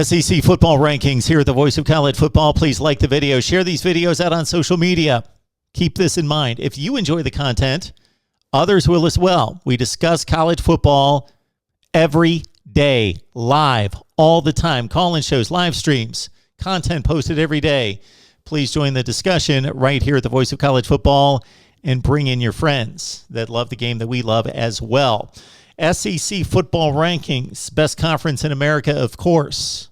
SEC football rankings here at the Voice of College Football. Please like the video. Share these videos out on social media. Keep this in mind. If you enjoy the content, others will as well. We discuss college football every day, live, all the time. Call-in shows, live streams, content posted every day. Please join the discussion right here at the Voice of College Football and bring in your friends that love the game that we love as well. SEC football rankings, best conference in America, of course.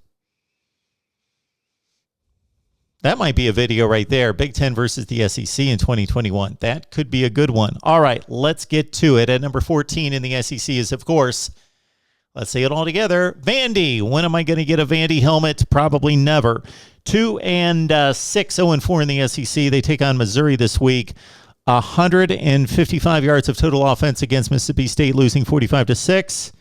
That might be a video right there. Big Ten versus the SEC in 2021. That could be a good one. All right, let's get to it. At number 14 in the SEC is, of course, let's say it all together, Vandy. When am I going to get a Vandy helmet? Probably never. 2-6, 0-4 in the SEC. They take on Missouri this week. 155 yards of total offense against Mississippi State, losing 45-6.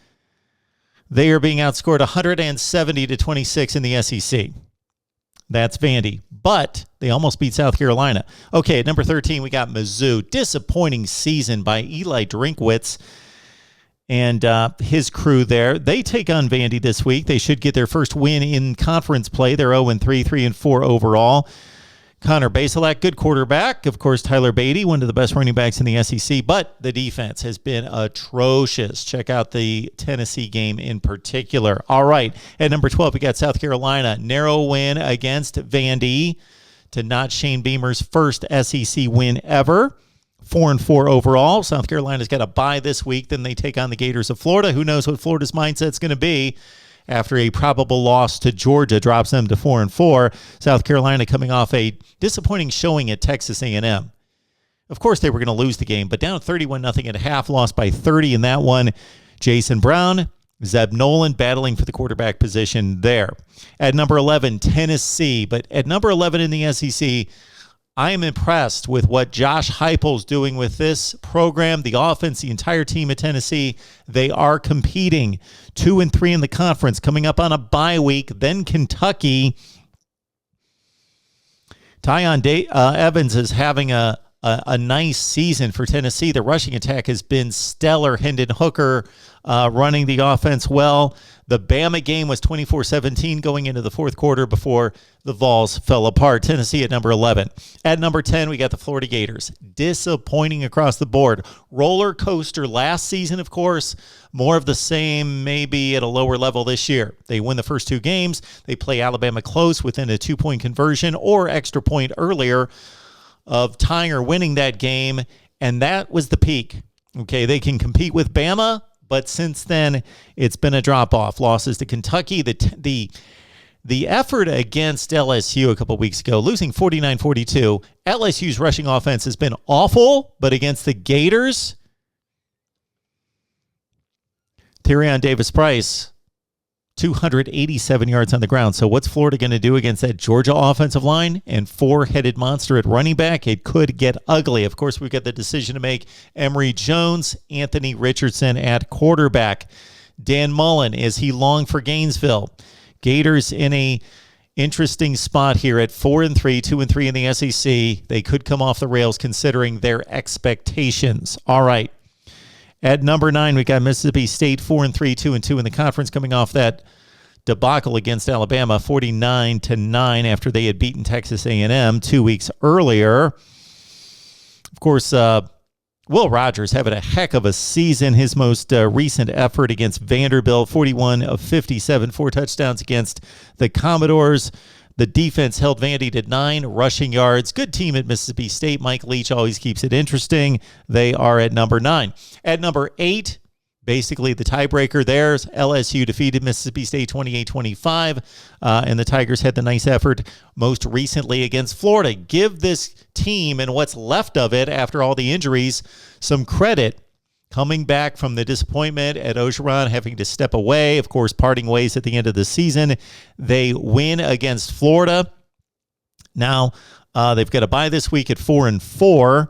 They are being outscored 170-26 in the SEC. That's Vandy. But they almost beat South Carolina. Okay, at number 13, we got Mizzou. Disappointing season by Eli Drinkwitz and his crew there. They take on Vandy this week. They should get their first win in conference play. They're 0-3, 3-4 overall. Connor Baselak, good quarterback. Of course, Tyler Beatty, one of the best running backs in the SEC, but the defense has been atrocious. Check out the Tennessee game in particular. All right, at number 12, we got South Carolina. Narrow win against Vandy to notch Shane Beamer's first SEC win ever. 4-4 overall. South Carolina's got a bye this week. Then they take on the Gators of Florida. Who knows what Florida's mindset's going to be after a probable loss to Georgia drops them to 4-4. South Carolina coming off a disappointing showing at Texas A&M. Of course, they were going to lose the game, but down 31-0 at half, lost by 30 in that one. Jason Brown, Zeb Nolan battling for the quarterback position there. At number 11, Tennessee. But at number 11 in the SEC, I am impressed with what Josh Heupel's doing with this program, the offense, the entire team at Tennessee. They are competing 2-3 in the conference, coming up on a bye week. Then Kentucky. Tyon Evans is having a nice season for Tennessee. The rushing attack has been stellar. Hendon Hooker running the offense well. The Bama game was 24-17 going into the fourth quarter before the Vols fell apart. Tennessee at number 11. At number 10, we got the Florida Gators. Disappointing across the board. Roller coaster last season, of course. More of the same, maybe at a lower level this year. They win the first two games. They play Alabama close within a 2-point conversion or extra point earlier of tying or winning that game, and that was the peak. Okay, they can compete with Bama, but since then, it's been a drop-off. Losses to Kentucky, the effort against LSU a couple weeks ago, losing 49-42. LSU's rushing offense has been awful, but against the Gators, Tyrion Davis-Price, 287 yards on the ground. So what's Florida going to do against that Georgia offensive line and four-headed monster at running back? It could get ugly. Of course, we've got the decision to make. Emory Jones, Anthony Richardson at quarterback. Dan Mullen, is he long for Gainesville? Gators in a interesting spot here at 4-3, 2-3 in the SEC. They could come off the rails considering their expectations. All right. At number 9, we got Mississippi State 4-3, 2-2 in the conference, coming off that debacle against Alabama, 49-9 after they had beaten Texas A&M 2 weeks earlier. Of course, Will Rogers having a heck of a season. His most recent effort against Vanderbilt, 41 of 57, 4 touchdowns against the Commodores. The defense held Vandy to 9 rushing yards. Good team at Mississippi State. Mike Leach always keeps it interesting. They are at number 9. At number 8, basically the tiebreaker there, LSU defeated Mississippi State 28-25, and the Tigers had the nice effort most recently against Florida. Give this team and what's left of it after all the injuries some credit. Coming back from the disappointment at Ogeron, having to step away, of course, parting ways at the end of the season. They win against Florida. Now, they've got a bye this week at 4-4,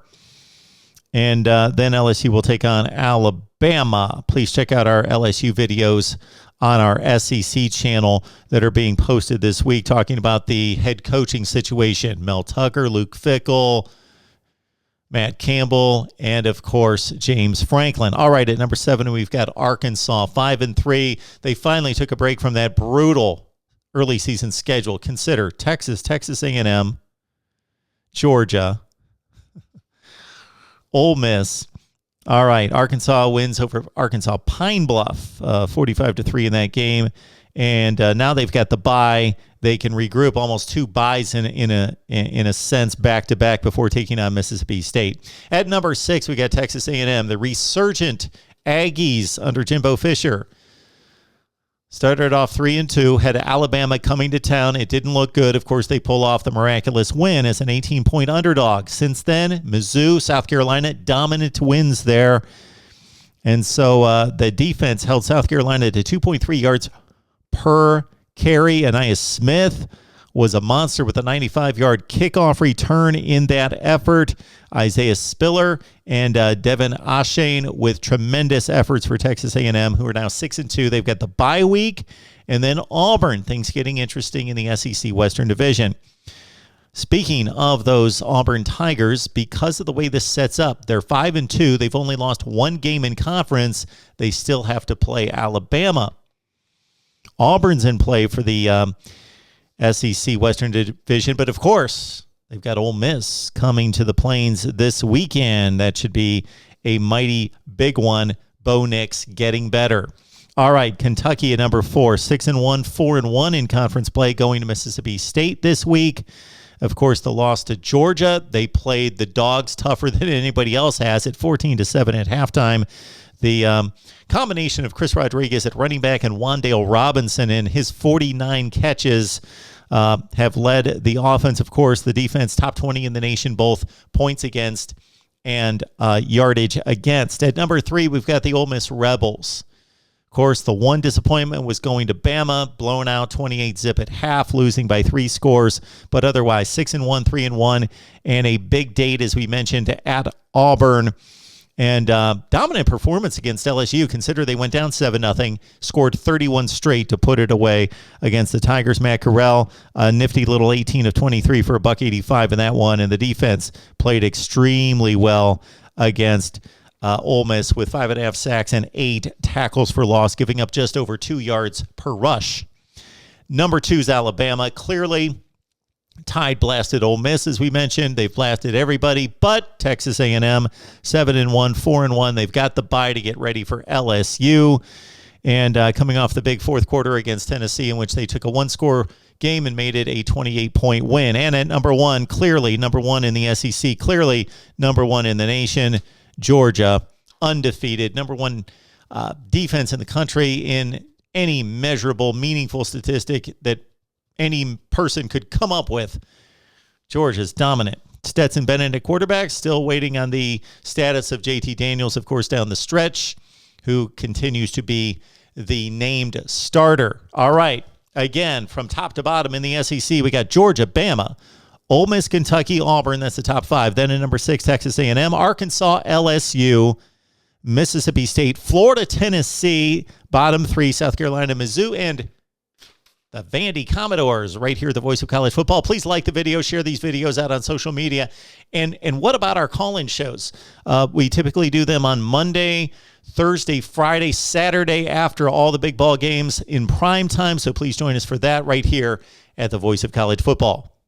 and then LSU will take on Alabama. Please check out our LSU videos on our SEC channel that are being posted this week, talking about the head coaching situation. Mel Tucker, Luke Fickell, Matt Campbell, and, of course, James Franklin. All right, at number 7, we've got Arkansas, 5-3. They finally took a break from that brutal early season schedule. Consider Texas, Texas A&M, Georgia, Ole Miss. All right, Arkansas wins over Arkansas Pine Bluff, 45-3 in that game. And now they've got the bye. They can regroup, almost two byes in a sense back to back before taking on Mississippi State. At number 6, we got Texas A&M, the resurgent Aggies under Jimbo Fisher. Started off 3-2, had Alabama coming to town. It didn't look good. Of course, they pull off the miraculous win as an 18-point underdog. Since then, Mizzou, South Carolina, dominant wins there. And so the defense held South Carolina to 2.3 yards per carry. Anaya Smith was a monster with a 95-yard kickoff return in that effort. Isaiah Spiller and Devin Ashane with tremendous efforts for Texas A&M, who are now 6-2. They've got the bye week, and then Auburn. Things getting interesting in the SEC Western Division. Speaking of those Auburn Tigers, because of the way this sets up, they're 5-2. They've only lost one game in conference. They still have to play Alabama. Auburn's in play for the SEC Western Division, but of course, they've got Ole Miss coming to the Plains this weekend. That should be a mighty big one. Bo Nix getting better. All right, Kentucky at number 4, 6-1, 4-1 in conference play, going to Mississippi State this week. Of course, the loss to Georgia. They played the Dogs tougher than anybody else has at 14-7 at halftime. The combination of Chris Rodriguez at running back and Wan'Dale Robinson in his 49 catches have led the offense. Of course, the defense, top 20 in the nation, both points against and yardage against. At number 3, we've got the Ole Miss Rebels. Of course, the one disappointment was going to Bama, blown out 28-zip at half, losing by 3 scores, but otherwise 6-1, 3-1, and a big date, as we mentioned, at Auburn. And dominant performance against LSU. Consider they went down 7-0, scored 31 straight to put it away against the Tigers. Matt Corral, a nifty little 18 of 23 for $185 in that one. And the defense played extremely well against Ole Miss with 5.5 sacks and 8 tackles for loss, giving up just over 2 yards per rush. Number 2 is Alabama. Clearly, Tide blasted Ole Miss, as we mentioned. They've blasted everybody but Texas A&M, 7-1, 4-1. They've got the bye to get ready for LSU. And coming off the big fourth quarter against Tennessee, in which they took a one-score game and made it a 28-point win. And at number 1, clearly number 1 in the SEC, clearly number 1 in the nation, Georgia, undefeated, number 1 defense in the country in any measurable, meaningful statistic that any person could come up with. Georgia's dominant. Stetson Bennett at quarterback, still waiting on the status of JT Daniels, of course, down the stretch, who continues to be the named starter. All right, again, from top to bottom in the SEC, we got Georgia, Bama, Ole Miss, Kentucky, Auburn. That's the top 5. Then at number 6, Texas A&M, Arkansas, LSU, Mississippi State, Florida, Tennessee, bottom 3, South Carolina, Mizzou, and the Vandy Commodores, right here at the Voice of College Football. Please like the video, share these videos out on social media. And what about our call-in shows? We typically do them on Monday, Thursday, Friday, Saturday after all the big ball games in prime time. So please join us for that right here at the Voice of College Football.